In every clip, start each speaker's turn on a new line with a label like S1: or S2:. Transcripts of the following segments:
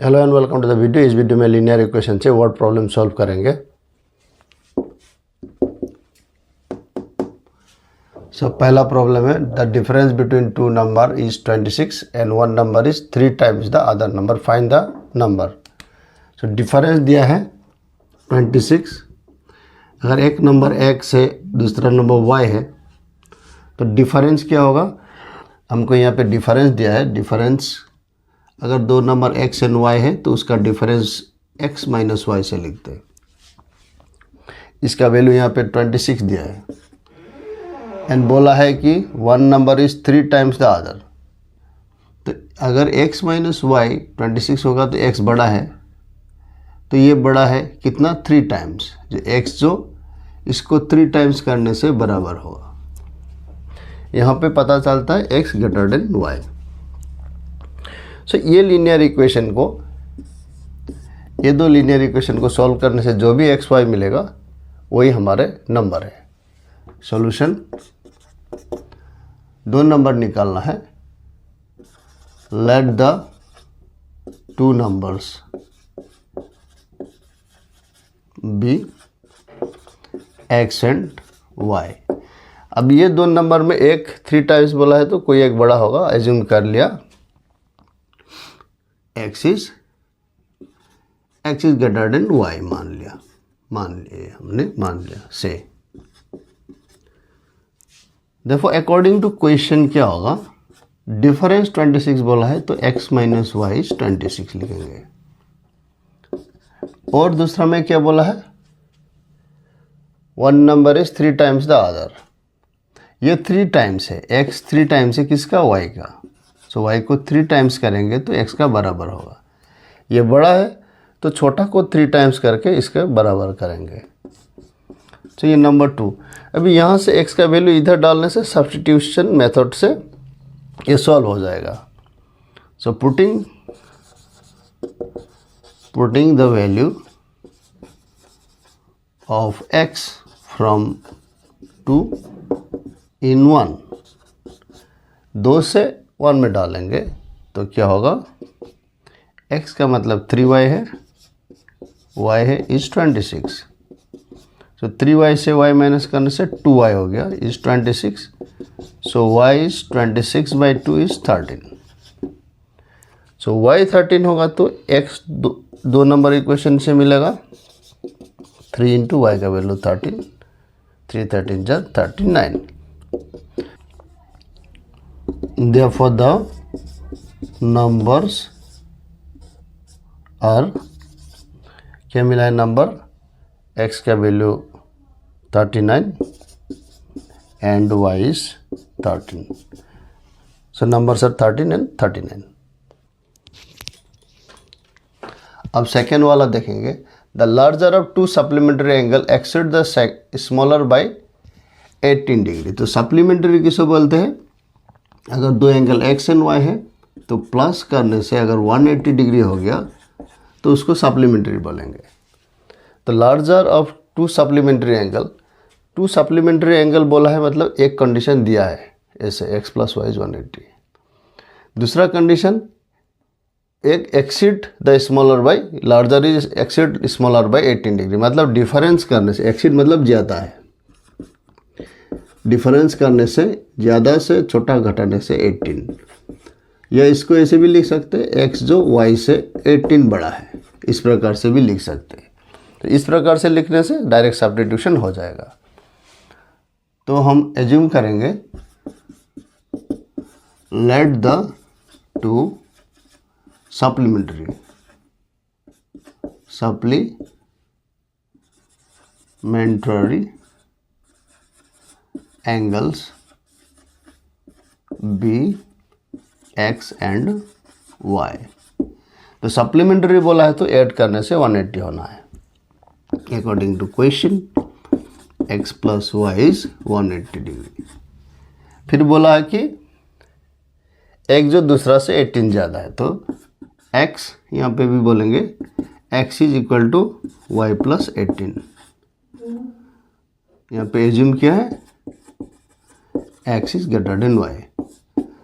S1: Hello and welcome to the video. इस video में linear equation से वर्ड प्रॉब्लम सॉल्व करेंगे। पहला प्रॉब्लम है the difference between two number is 26 and one number is 3 times the other number, find the number. Difference दिया है 26। अगर एक नंबर x है दूसरा नंबर y है तो डिफरेंस क्या होगा, हमको यहाँ पे डिफरेंस दिया है। डिफरेंस अगर दो नंबर x एंड y है तो उसका डिफरेंस x माइनस वाई से लिखते हैं। इसका वैल्यू यहाँ पे 26 दिया है एंड बोला है कि one number is 3 times the other. तो अगर x माइनस वाई 26 होगा तो x बड़ा है, तो ये बड़ा है कितना 3 टाइम्स, जो x जो इसको 3 टाइम्स करने से बराबर होगा। यहाँ पे पता चलता है x ग्रेटर देन y। ये लीनियर इक्वेशन को, ये दो लीनियर इक्वेशन को सॉल्व करने से जो भी एक्स वाई मिलेगा वही हमारे नंबर है। सॉल्यूशन, दो नंबर निकालना है। Let the two numbers be x and y. अब ये दो नंबर में एक 3 टाइम्स बोला है तो कोई एक बड़ा होगा, एज्यूम कर लिया। x is greater than y मान लिया से। देखो अकॉर्डिंग टू क्वेश्चन क्या होगा, डिफरेंस 26 बोला है तो x माइनस वाई 26 लिखेंगे। और दूसरा में क्या बोला है, one number is 3 times the other. ये 3 टाइम्स है, x 3 टाइम्स है किसका, y का। y को 3 टाइम्स करेंगे तो x का बराबर होगा। ये बड़ा है तो छोटा को 3 टाइम्स करके इसके बराबर करेंगे। ये नंबर 2। अभी यहाँ से x का वैल्यू इधर डालने से सब्स्टिट्यूशन मेथड से ये सॉल्व हो जाएगा। Putting the value of x from 2 इन 1, 2 से 1 में डालेंगे तो क्या होगा, x का मतलब 3y है, y है इज 26। 3y से y माइनस करने से 2y हो गया is 26। y is 26 by 2 is 13। y 13 होगा तो x दो नंबर इक्वेशन से मिलेगा। 3 इंटू वाई का वैल्यू 13, 3 13 जा 39। Therefore the numbers are, क्या मिला है नंबर, x का value 39 and y is 13। numbers are 13 and 39। अब सेकेंड वाला देखेंगे। The larger of 2 supplementary angle exceed the smaller by 18 degree. तो सप्लीमेंट्री किसको बोलते हैं, अगर दो एंगल x एंड y है तो प्लस करने से अगर 180 डिग्री हो गया तो उसको सप्लीमेंट्री बोलेंगे। तो larger of 2 supplementary angle, 2 supplementary angle बोला है मतलब एक कंडीशन दिया है ऐसे x प्लस वाई 180। दूसरा कंडीशन, एक exceed the smaller by, larger is exceed smaller by 18 degree, मतलब डिफरेंस करने से, एक्सीड मतलब ज़्यादा है, डिफरेंस करने से ज़्यादा से छोटा घटाने से 18। या इसको ऐसे भी लिख सकते हैं, x जो y से 18 बड़ा है, इस प्रकार से भी लिख सकते हैं। तो इस प्रकार से लिखने से डायरेक्ट सब्स्टिट्यूशन हो जाएगा। तो हम एज्यूम करेंगे let the two supplementary angles be x and y. तो सप्लीमेंट्री बोला है तो ऐड करने से 180 होना है। According to question x plus y is 180 degree. फिर बोला है कि x जो दूसरा से 18 ज़्यादा है तो x यहाँ पे भी बोलेंगे x is equal to y plus 18। यहाँ पे एज्यूम किया है x is greater than y।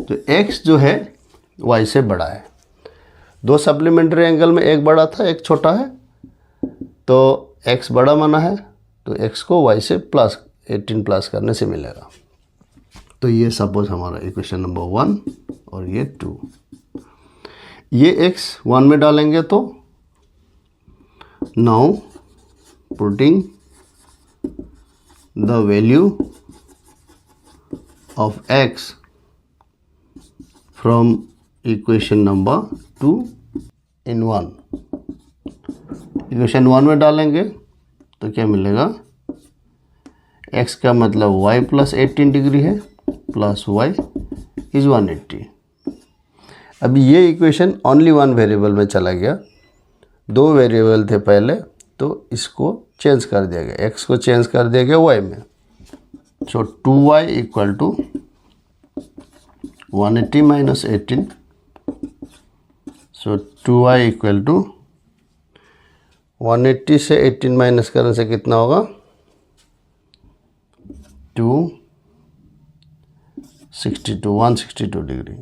S1: तो x जो है y से बड़ा है दो सप्लीमेंट्री एंगल में एक बड़ा था एक छोटा है, तो x बड़ा माना है तो x को y से प्लस 18 प्लस करने से मिलेगा। तो ये सपोज हमारा इक्वेशन नंबर 1 और ये 2। ये x 1 में डालेंगे तो now putting the value of x from equation number 2 in 1। Equation 1 में डालेंगे तो क्या मिलेगा, x का मतलब y प्लस 18 डिग्री है प्लस y इज 180। अभी ये इक्वेशन ओनली वन वेरिएबल में चला गया, दो वेरिएबल थे पहले, तो इसको चेंज कर दिया गया, x को चेंज कर दिया गया y में। So 2y equal to 180 minus 18। So 2y equal to 180 से 18 माइनस करने से कितना होगा, 162 degree.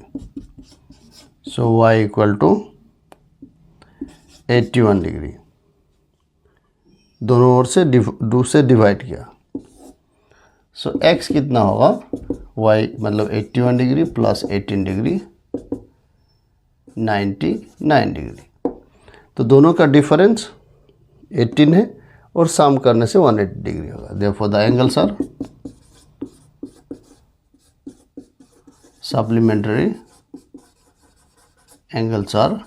S1: So y equal to 81 degree. दोनों ओर से 2 से डिवाइड किया। सो x कितना होगा, y मतलब 81 डिग्री प्लस 18 डिग्री 99 डिग्री। तो दोनों का डिफरेंस 18 है और सम करने से 180 डिग्री होगा। Therefore the angles are supplementary angles are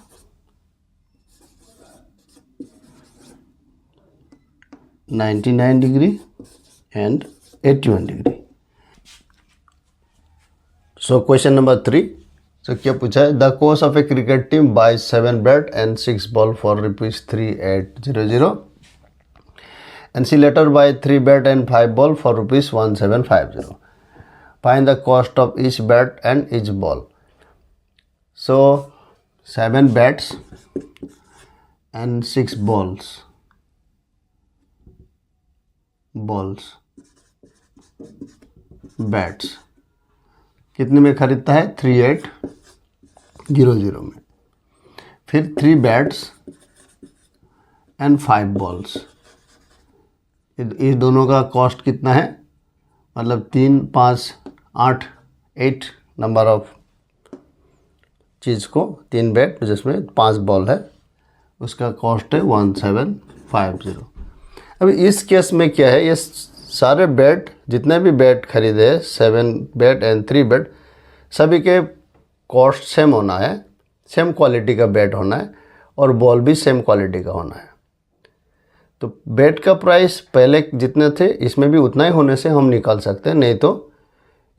S1: 99 degree and 81 degree. So question number 3। So क्या पूछा है, the coach of a cricket team buy 7 bat and 6 ball for ₹3800 and she later buy 3 bat and 5 ball for ₹1750. Find the cost of each bat and each ball. So 7 bats and 6 balls bats कितने में खरीदता है, 3800 में। फिर 3 bats and 5 balls, इस दोनों का cost कितना है, मतलब 3, 5, 8 नंबर ऑफ चीज़ को, 3 बैट जिसमें 5 बॉल है, उसका कॉस्ट है 1750। अभी इस केस में क्या है, ये सारे बैट जितने भी बैट खरीदे, 7 बैट एंड 3 बैट, सभी के कॉस्ट सेम होना है, सेम क्वालिटी का बैट होना है और बॉल भी सेम क्वालिटी का होना है। तो बैट का प्राइस पहले जितने थे इसमें भी उतना ही होने से हम निकाल सकते हैं, नहीं तो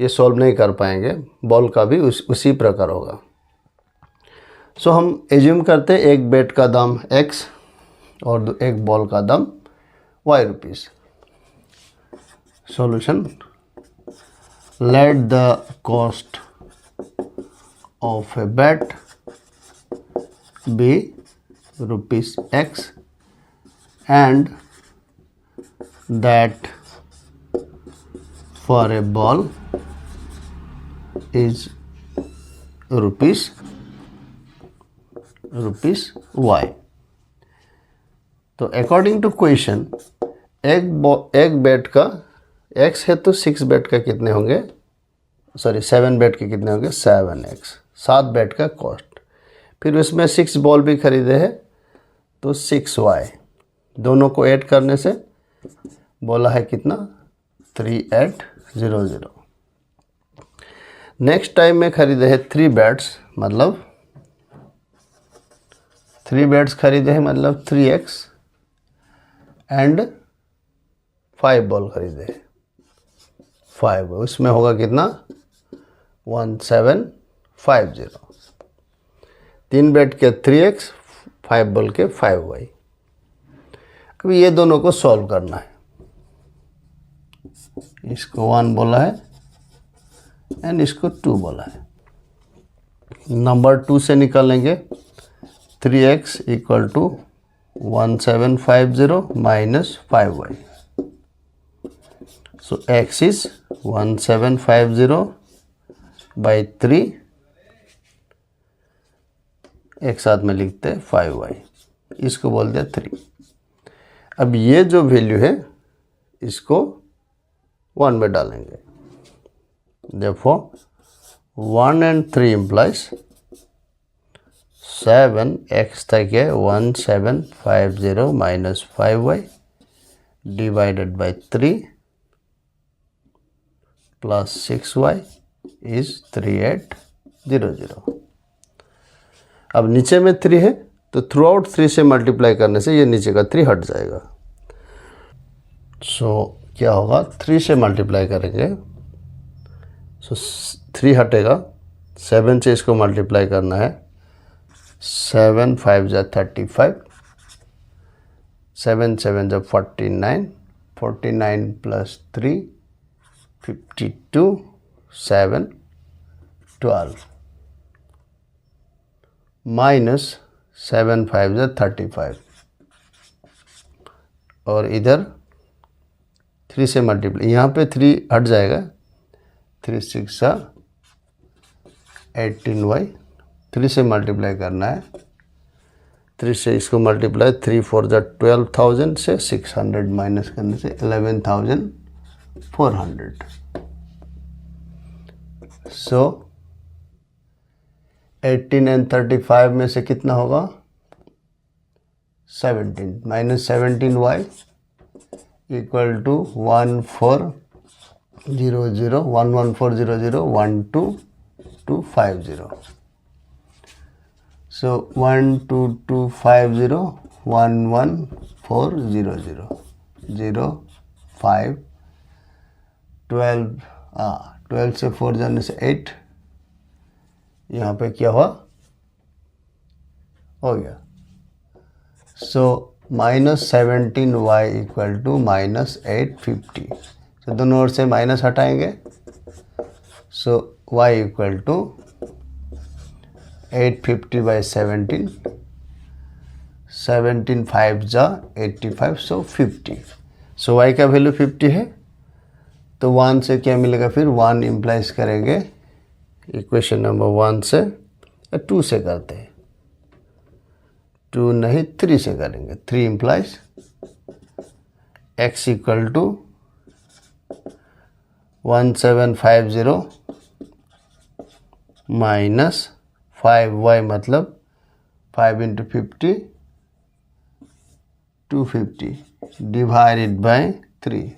S1: ये सॉल्व नहीं कर पाएंगे। बॉल का भी उसी प्रकार होगा। सो हम एज्यूम करते हैं एक बैट का दाम x और एक बॉल का दाम y rupees. Solution: let the cost of a bat be ₹x and that for a ball is ₹y। तो अकॉर्डिंग टू क्वेश्चन एक बैट का x है तो 6 बैट का कितने होंगे, 7 बैट के कितने होंगे, 7x, 7 बैट का कॉस्ट। फिर उसमें 6 बॉल भी खरीदे हैं तो 6y, दोनों को ऐड करने से बोला है कितना, 3800। नेक्स्ट टाइम में खरीदे हैं 3 बैट्स, मतलब 3 बैट्स खरीदे हैं मतलब 3x एंड 5 बॉल खरीदे हैं 5, उसमें होगा कितना, 1750। 3 बैट के 3x, 5 बॉल के 5y। अभी ये दोनों को सॉल्व करना है। इसको 1 बोला है एंड इसको 2 बोला है। नंबर 2 से निकालेंगे, 3x equal to 1750 minus 5y। So x is 1750 by 3 एक साथ में लिखते हैं 5y, इसको बोलते हैं 3। अब ये जो वैल्यू है इसको 1 में डालेंगे, therefore 1 and 3 implies 7 x तक है 1750 minus 5y divided by 3 plus 6y is 3800। अब नीचे में 3 है तो थ्रू आउट 3 से मल्टीप्लाई करने से ये नीचे का 3 हट जाएगा। सो क्या होगा, 3 से मल्टीप्लाई करेंगे, सो 3 हटेगा, 7 से इसको मल्टीप्लाई करना है, 7 5 जा 35, 7 7 जा 49, 49 प्लस 3 52, 7 12 माइनस 7 5 जा 35, और इधर 3 से मल्टीप्लाई, यहाँ पे 3 हट जाएगा, 3 6 जा 18y, 3 से मल्टीप्लाई करना है, 3 से इसको मल्टीप्लाई, 3 4 जा 12,000 से 600 माइनस करने से 11,400। सो 18 एंड 35 में से कितना होगा, 17 माइनस 17y इक्वल टू 11,400 12250। सो 12250 11400 0 5 12 से 4 जाने से 8, यहाँ पे क्या हुआ, हो गया। So minus 17y equal to minus 850। तो दोनों ओर से माइनस हटाएंगे, so y equal to 850 by 17, 17 5 जा 85, सो 50। सो y का वैल्यू 50 है, तो 1 से क्या मिलेगा, फिर 1 इम्प्लाइज करेंगे इक्वेशन नंबर 1 से, 2 से करते हैं, 2 नहीं 3 से करेंगे, 3 implies x equal to 1750 minus 5y मतलब 5 इंटू 50 250 डिवाइडेड बाय 3,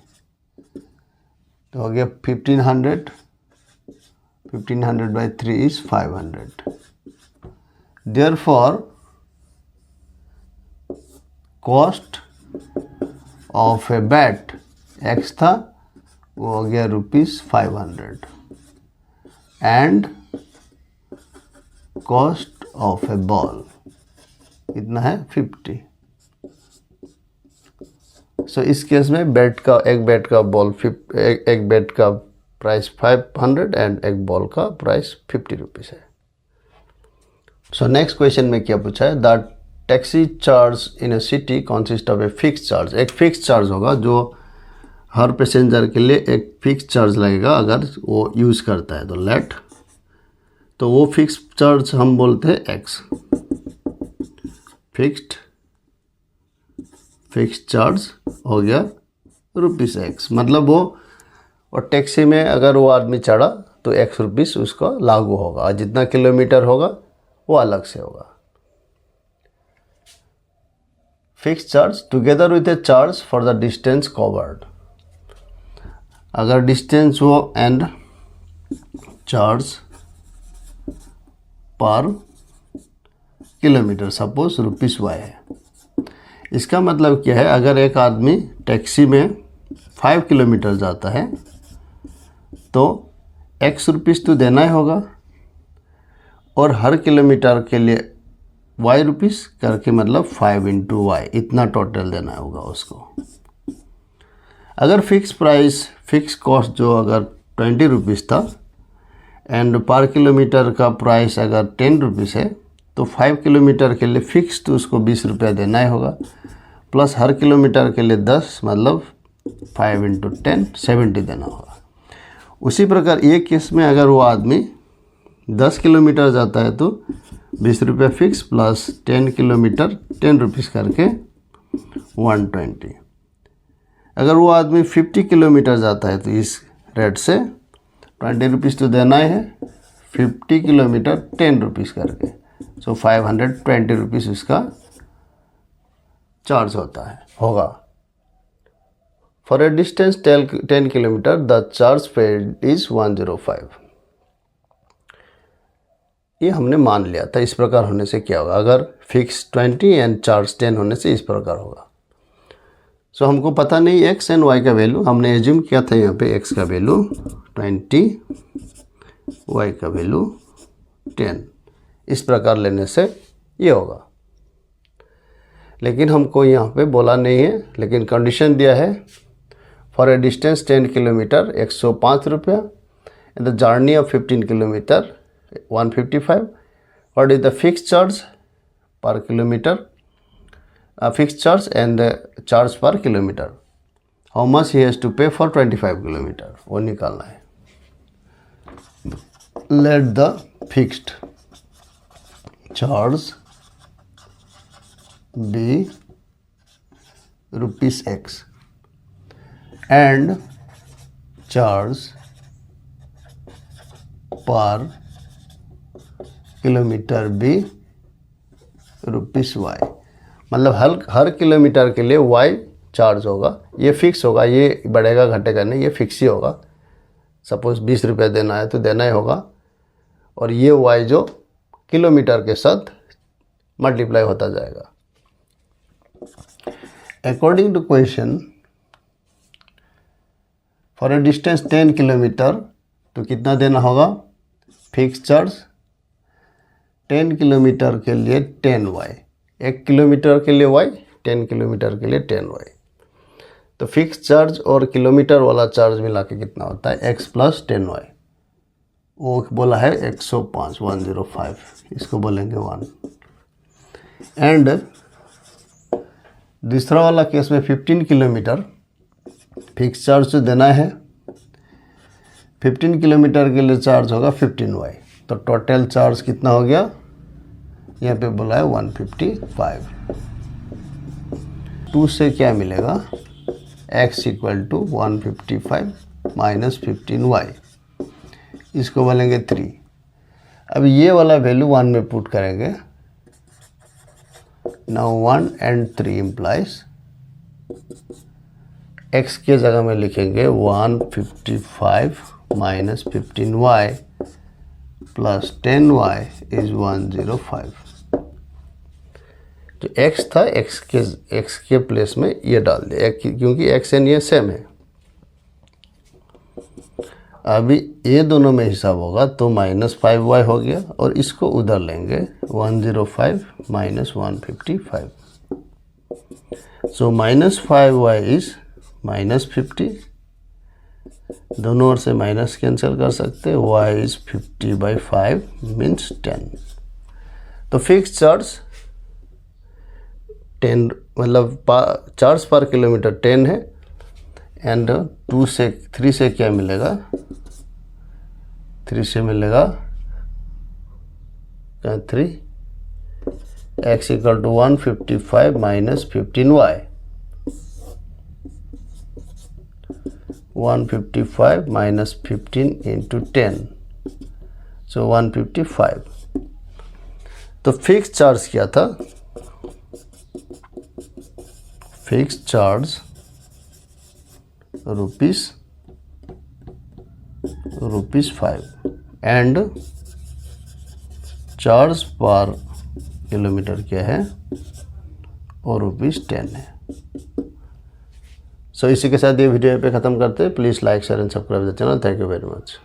S1: तो हो गया 1500 by 3 is 500। Therefore, cost of a bat x था, वो हो गया ₹500, and cost of a ball कितना है 50। सो इस केस में बैट का, एक बैट का बॉल एक बैट का प्राइस 500 एंड एक बॉल का प्राइस 50 रुपीज़ है। सो नेक्स्ट क्वेश्चन में क्या पूछा है, the taxi charge in a city consist of a fix charge. एक फिक्स चार्ज होगा जो हर पैसेंजर के लिए एक फिक्स चार्ज लगेगा अगर वो यूज़ करता है, तो लेट, तो वो फिक्स चार्ज हम बोलते हैं एक्स, फिक्स्ड चार्ज हो गया ₹x, मतलब वो और टैक्सी में अगर वो आदमी चढ़ा तो ₹x उसका लागू होगा, और जितना किलोमीटर होगा वो अलग से होगा। Fixed charge together with A charge for the distance covered, अगर डिस्टेंस हो and charge per kilometre, suppose ₹y है। इसका मतलब क्या है, अगर एक आदमी टैक्सी में 5 किलोमीटर जाता है तो ₹x तो देना ही होगा, और हर किलोमीटर के लिए y करके मतलब 5 इंटू y इतना टोटल देना होगा उसको। अगर फिक्स कॉस्ट जो अगर ₹20 था एंड पर किलोमीटर का प्राइस अगर ₹10 है, तो 5 किलोमीटर के लिए फिक्स तो उसको ₹20 देना ही होगा, प्लस हर किलोमीटर के लिए 10 मतलब 5 इंटू 10 70 देना होगा। उसी प्रकार ये केस में अगर वो आदमी 10 किलोमीटर जाता है तो 20 रुपये फिक्स प्लस 10 किलोमीटर 10 रुपीज़ करके 120। अगर वो आदमी 50 किलोमीटर जाता है तो इस रेट से 20 रुपीज़ तो देना ही है, 50 किलोमीटर 10 रुपीज़ करके, सो 520 रुपीज़ उसका चार्ज होगा। For a distance 10 kilometre the charge paid is 105। ये हमने मान लिया था। इस प्रकार होने से क्या होगा, अगर फिक्स 20 एंड चार्ज 10 होने से इस प्रकार होगा। सो हमको पता नहीं x एंड y का वैल्यू, हमने एज्यूम किया था यहाँ पे x का वैल्यू 20, y का वैल्यू 10। इस प्रकार लेने से ये होगा, लेकिन हमको यहाँ पे बोला नहीं है, लेकिन कंडीशन दिया है फॉर ए डिस्टेंस 10 किलोमीटर 105 रुपया, and the journey of 15 kilometre 155। What is the fix charge per kilometre, fix charge and charge per kilometre, how much he has to pay for 25 kilometre, वो निकालना है। Let the fixed charge be ₹x and charge per kilometre be ₹y। मतलब हर kilometre के लिए y charge होगा, ये fix होगा, ये बढ़ेगा घटेगा नहीं, ये फिक्स ही होगा। सपोज 20 रुपये देना है तो देना ही होगा, और ये y जो किलोमीटर के साथ मल्टीप्लाई होता जाएगा। According to question for a distance 10 kilometre तो कितना देना होगा, फिक्स चार्ज 10 किलोमीटर के लिए 10y, 1 किलोमीटर के लिए y, 10 किलोमीटर के लिए 10y। तो फिक्स चार्ज और किलोमीटर वाला चार्ज मिला के कितना होता है, x प्लस 10y। वो बोला है 105, 105, इसको बोलेंगे 1। एंड दूसरा वाला केस में 15 किलोमीटर फिक्स चार्ज जो देना है, 15 किलोमीटर के लिए चार्ज होगा 15y। तो टोटल चार्ज कितना हो गया, यहाँ पे बोला है 155। 2 से क्या मिलेगा, x equal to 155 minus 15y, इसको बोलेंगे 3। अब ये वाला वैल्यू 1 में पुट करेंगे। नाउ 1 and 3 implies x के जगह में लिखेंगे 155 minus 15y plus 10y is 105। जो x था x के प्लेस में ये डाल दिया, क्योंकि x एंड ये सेम है। अभी ये दोनों में हिसाब होगा तो -5y हो गया, और इसको उधर लेंगे 105 माइनस 155। सो -5y इज -50, दोनों ओर से माइनस कैंसिल कर सकते हैं, y इज 50/5 मीन्स 10। तो फिक्स चार्ज 10, मतलब चार्ज पर किलोमीटर 10 है, एंड 3 से क्या मिलेगा, 3 से मिलेगा 3, x equal to 155 minus 15y, 155 minus 15 into 10, so 155। तो फिक्स चार्ज क्या था, fix charge ₹5 and charge per kilometre क्या है, और ₹10 है। सो इसी के साथ ये वीडियो पे ख़त्म करते हैं। Please like share and subscribe the channel. Thank you very much.